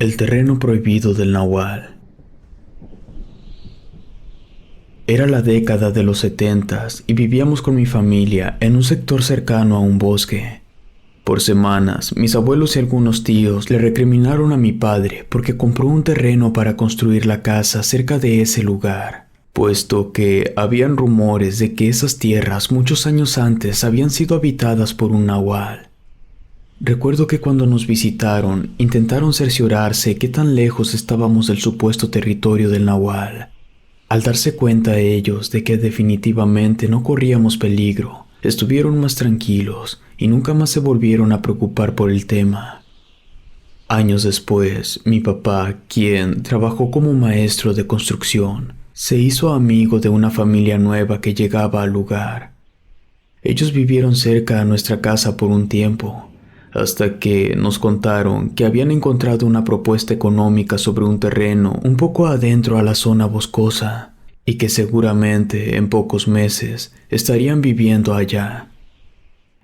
El terreno prohibido del Nahual. Era la década de los 70 y vivíamos con mi familia en un sector cercano a un bosque. Por semanas, mis abuelos y algunos tíos le recriminaron a mi padre porque compró un terreno para construir la casa cerca de ese lugar, puesto que habían rumores de que esas tierras muchos años antes habían sido habitadas por un nahual. Recuerdo que cuando nos visitaron, intentaron cerciorarse qué tan lejos estábamos del supuesto territorio del nahual. Al darse cuenta ellos de que definitivamente no corríamos peligro, estuvieron más tranquilos y nunca más se volvieron a preocupar por el tema. Años después, mi papá, quien trabajó como maestro de construcción, se hizo amigo de una familia nueva que llegaba al lugar. Ellos vivieron cerca a nuestra casa por un tiempo, hasta que nos contaron que habían encontrado una propuesta económica sobre un terreno un poco adentro a la zona boscosa y que seguramente en pocos meses estarían viviendo allá.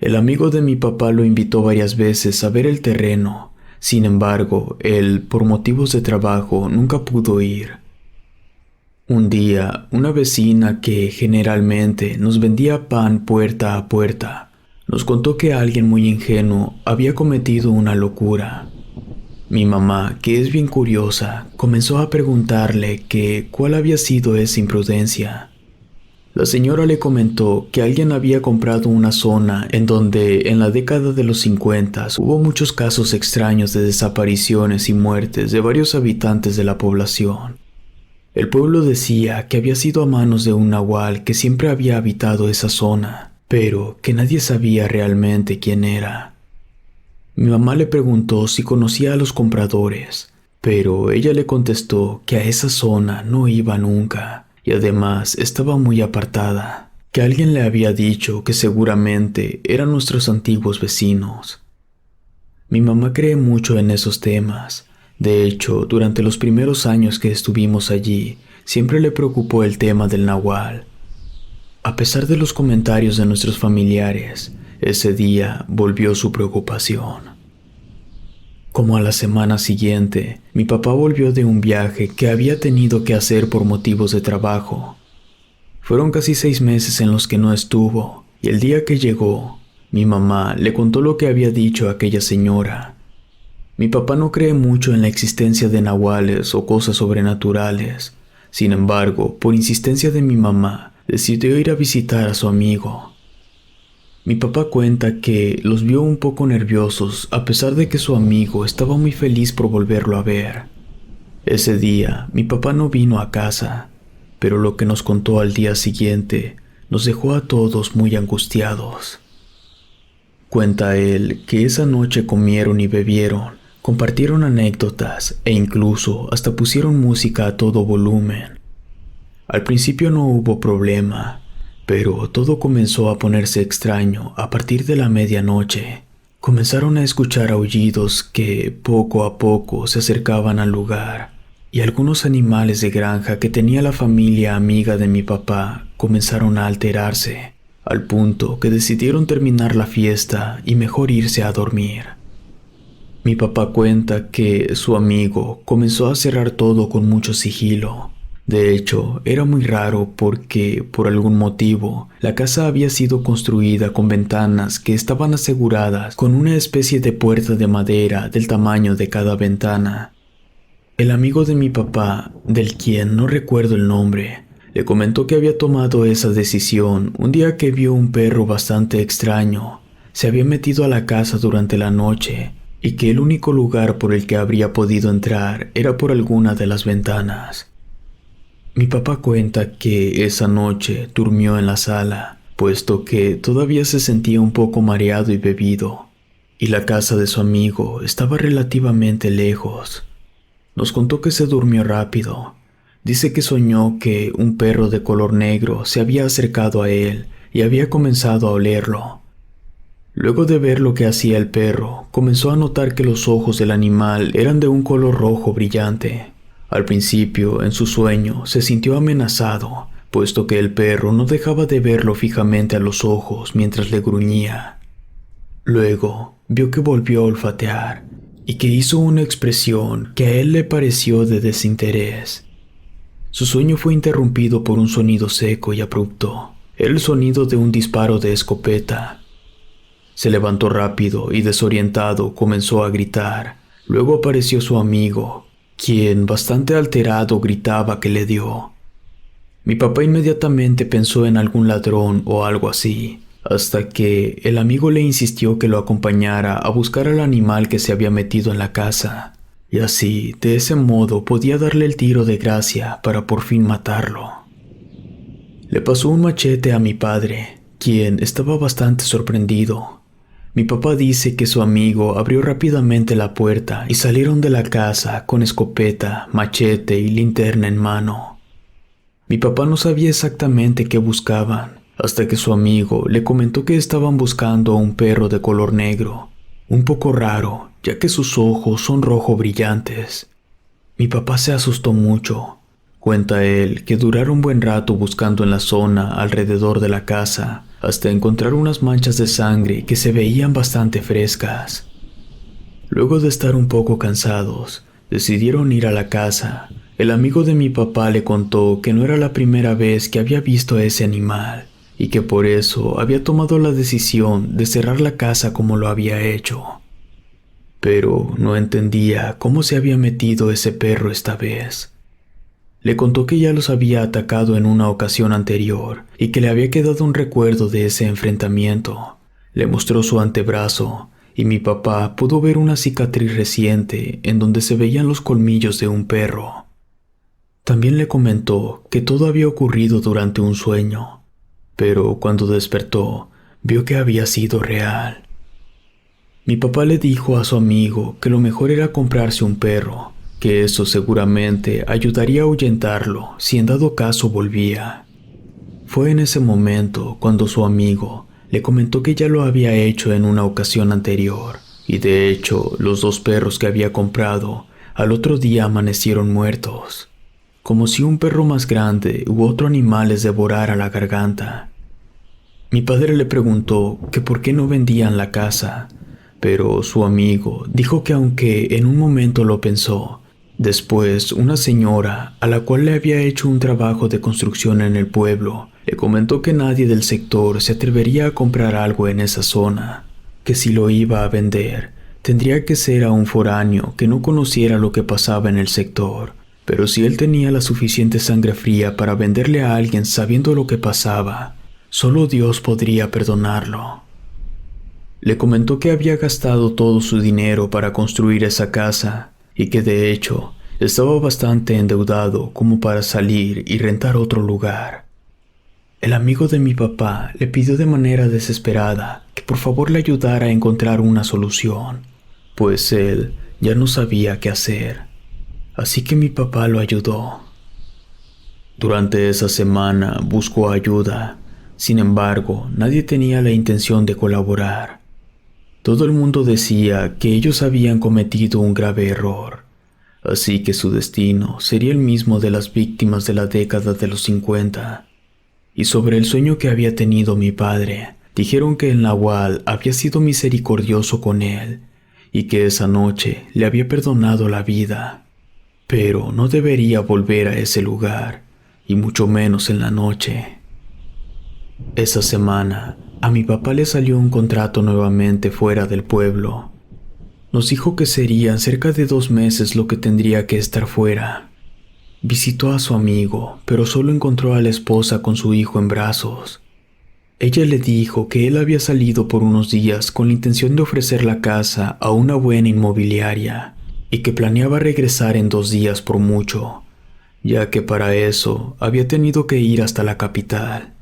El amigo de mi papá lo invitó varias veces a ver el terreno, sin embargo, él, por motivos de trabajo, nunca pudo ir. Un día, una vecina que generalmente nos vendía pan puerta a puerta, nos contó que alguien muy ingenuo había cometido una locura. Mi mamá, que es bien curiosa, comenzó a preguntarle que cuál había sido esa imprudencia. La señora le comentó que alguien había comprado una zona en donde en la década de los 50 hubo muchos casos extraños de desapariciones y muertes de varios habitantes de la población. El pueblo decía que había sido a manos de un nahual que siempre había habitado esa zona, pero que nadie sabía realmente quién era. Mi mamá le preguntó si conocía a los compradores, pero ella le contestó que a esa zona no iba nunca y además estaba muy apartada, que alguien le había dicho que seguramente eran nuestros antiguos vecinos. Mi mamá cree mucho en esos temas. De hecho, durante los primeros años que estuvimos allí, siempre le preocupó el tema del nahual. A pesar de los comentarios de nuestros familiares, ese día volvió su preocupación. Como a la semana siguiente, mi papá volvió de un viaje que había tenido que hacer por motivos de trabajo. Fueron casi 6 meses en los que no estuvo, y el día que llegó, mi mamá le contó lo que había dicho aquella señora. Mi papá no cree mucho en la existencia de nahuales o cosas sobrenaturales. Sin embargo, por insistencia de mi mamá, decidió ir a visitar a su amigo. Mi papá cuenta que los vio un poco nerviosos a pesar de que su amigo estaba muy feliz por volverlo a ver. Ese día, mi papá no vino a casa, pero lo que nos contó al día siguiente nos dejó a todos muy angustiados. Cuenta él que esa noche comieron y bebieron, compartieron anécdotas e incluso hasta pusieron música a todo volumen. Al principio no hubo problema, pero todo comenzó a ponerse extraño a partir de la medianoche. Comenzaron a escuchar aullidos que poco a poco se acercaban al lugar, y algunos animales de granja que tenía la familia amiga de mi papá comenzaron a alterarse, al punto que decidieron terminar la fiesta y mejor irse a dormir. Mi papá cuenta que su amigo comenzó a cerrar todo con mucho sigilo. De hecho, era muy raro porque, por algún motivo, la casa había sido construida con ventanas que estaban aseguradas con una especie de puerta de madera del tamaño de cada ventana. El amigo de mi papá, del quien no recuerdo el nombre, le comentó que había tomado esa decisión un día que vio un perro bastante extraño. Se había metido a la casa durante la noche y que el único lugar por el que habría podido entrar era por alguna de las ventanas. Mi papá cuenta que esa noche durmió en la sala, puesto que todavía se sentía un poco mareado y bebido, y la casa de su amigo estaba relativamente lejos. Nos contó que se durmió rápido. Dice que soñó que un perro de color negro se había acercado a él y había comenzado a olerlo. Luego de ver lo que hacía el perro, comenzó a notar que los ojos del animal eran de un color rojo brillante. Al principio, en su sueño, se sintió amenazado, puesto que el perro no dejaba de verlo fijamente a los ojos mientras le gruñía. Luego, vio que volvió a olfatear, y que hizo una expresión que a él le pareció de desinterés. Su sueño fue interrumpido por un sonido seco y abrupto. Era el sonido de un disparo de escopeta. Se levantó rápido y desorientado comenzó a gritar. Luego apareció su amigo, quien, bastante alterado, gritaba que le dio. Mi papá inmediatamente pensó en algún ladrón o algo así, hasta que el amigo le insistió que lo acompañara a buscar al animal que se había metido en la casa, y así, de ese modo, podía darle el tiro de gracia para por fin matarlo. Le pasó un machete a mi padre, quien estaba bastante sorprendido. Mi papá dice que su amigo abrió rápidamente la puerta y salieron de la casa con escopeta, machete y linterna en mano. Mi papá no sabía exactamente qué buscaban, hasta que su amigo le comentó que estaban buscando a un perro de color negro, un poco raro, ya que sus ojos son rojo brillantes. Mi papá se asustó mucho. Cuenta él que duraron un buen rato buscando en la zona alrededor de la casa, hasta encontrar unas manchas de sangre que se veían bastante frescas. Luego de estar un poco cansados, decidieron ir a la casa. El amigo de mi papá le contó que no era la primera vez que había visto a ese animal, y que por eso había tomado la decisión de cerrar la casa como lo había hecho. Pero no entendía cómo se había metido ese perro esta vez. Le contó que ya los había atacado en una ocasión anterior y que le había quedado un recuerdo de ese enfrentamiento. Le mostró su antebrazo y mi papá pudo ver una cicatriz reciente en donde se veían los colmillos de un perro. También le comentó que todo había ocurrido durante un sueño, pero cuando despertó, vio que había sido real. Mi papá le dijo a su amigo que lo mejor era comprarse un perro, que eso seguramente ayudaría a ahuyentarlo si en dado caso volvía. Fue en ese momento cuando su amigo le comentó que ya lo había hecho en una ocasión anterior, y de hecho los dos perros que había comprado al otro día amanecieron muertos, como si un perro más grande u otro animal les devorara la garganta. Mi padre le preguntó que por qué no vendían la casa, pero su amigo dijo que aunque en un momento lo pensó, después una señora, a la cual le había hecho un trabajo de construcción en el pueblo, le comentó que nadie del sector se atrevería a comprar algo en esa zona, que si lo iba a vender, tendría que ser a un foráneo que no conociera lo que pasaba en el sector, pero si él tenía la suficiente sangre fría para venderle a alguien sabiendo lo que pasaba, solo Dios podría perdonarlo. Le comentó que había gastado todo su dinero para construir esa casa y que de hecho estaba bastante endeudado como para salir y rentar otro lugar. El amigo de mi papá le pidió de manera desesperada que por favor le ayudara a encontrar una solución, pues él ya no sabía qué hacer. Así que mi papá lo ayudó. Durante esa semana buscó ayuda. Sin embargo, nadie tenía la intención de colaborar. Todo el mundo decía que ellos habían cometido un grave error, así que su destino sería el mismo de las víctimas de la década de los 50. Y sobre el sueño que había tenido mi padre, dijeron que el Nahual había sido misericordioso con él y que esa noche le había perdonado la vida, pero no debería volver a ese lugar, y mucho menos en la noche. Esa semana, a mi papá le salió un contrato nuevamente fuera del pueblo. Nos dijo que serían cerca de 2 meses lo que tendría que estar fuera. Visitó a su amigo, pero solo encontró a la esposa con su hijo en brazos. Ella le dijo que él había salido por unos días con la intención de ofrecer la casa a una buena inmobiliaria y que planeaba regresar en 2 días por mucho, ya que para eso había tenido que ir hasta la capital.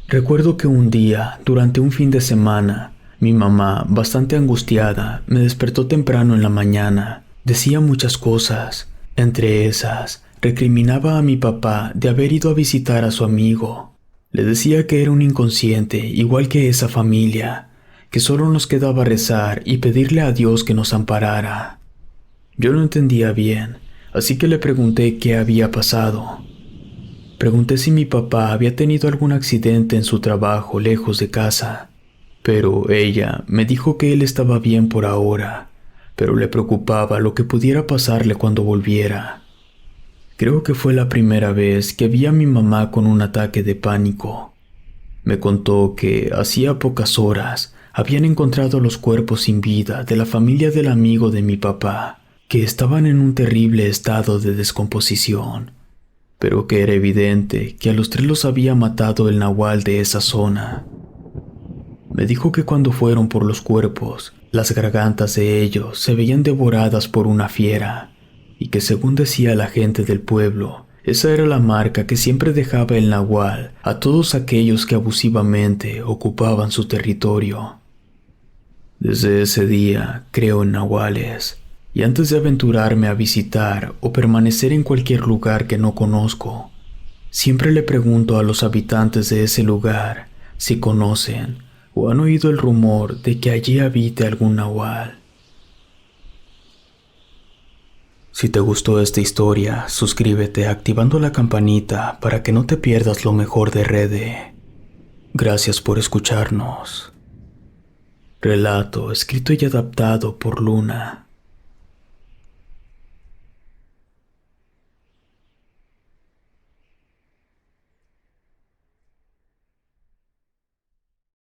Recuerdo que un día, durante un fin de semana, mi mamá, bastante angustiada, me despertó temprano en la mañana. Decía muchas cosas. Entre esas, recriminaba a mi papá de haber ido a visitar a su amigo. Le decía que era un inconsciente, igual que esa familia, que solo nos quedaba rezar y pedirle a Dios que nos amparara. Yo no entendía bien, así que le pregunté qué había pasado. Pregunté si mi papá había tenido algún accidente en su trabajo lejos de casa, pero ella me dijo que él estaba bien por ahora, pero le preocupaba lo que pudiera pasarle cuando volviera. Creo que fue la primera vez que vi a mi mamá con un ataque de pánico. Me contó que hacía pocas horas habían encontrado los cuerpos sin vida de la familia del amigo de mi papá, que estaban en un terrible estado de descomposición, pero que era evidente que a los tres los había matado el nahual de esa zona. Me dijo que cuando fueron por los cuerpos, las gargantas de ellos se veían devoradas por una fiera, y que según decía la gente del pueblo, esa era la marca que siempre dejaba el nahual a todos aquellos que abusivamente ocupaban su territorio. Desde ese día creo en nahuales, y antes de aventurarme a visitar o permanecer en cualquier lugar que no conozco, siempre le pregunto a los habitantes de ese lugar si conocen o han oído el rumor de que allí habite algún nahual. Si te gustó esta historia, suscríbete activando la campanita para que no te pierdas lo mejor de Rede. Gracias por escucharnos. Relato escrito y adaptado por Luna.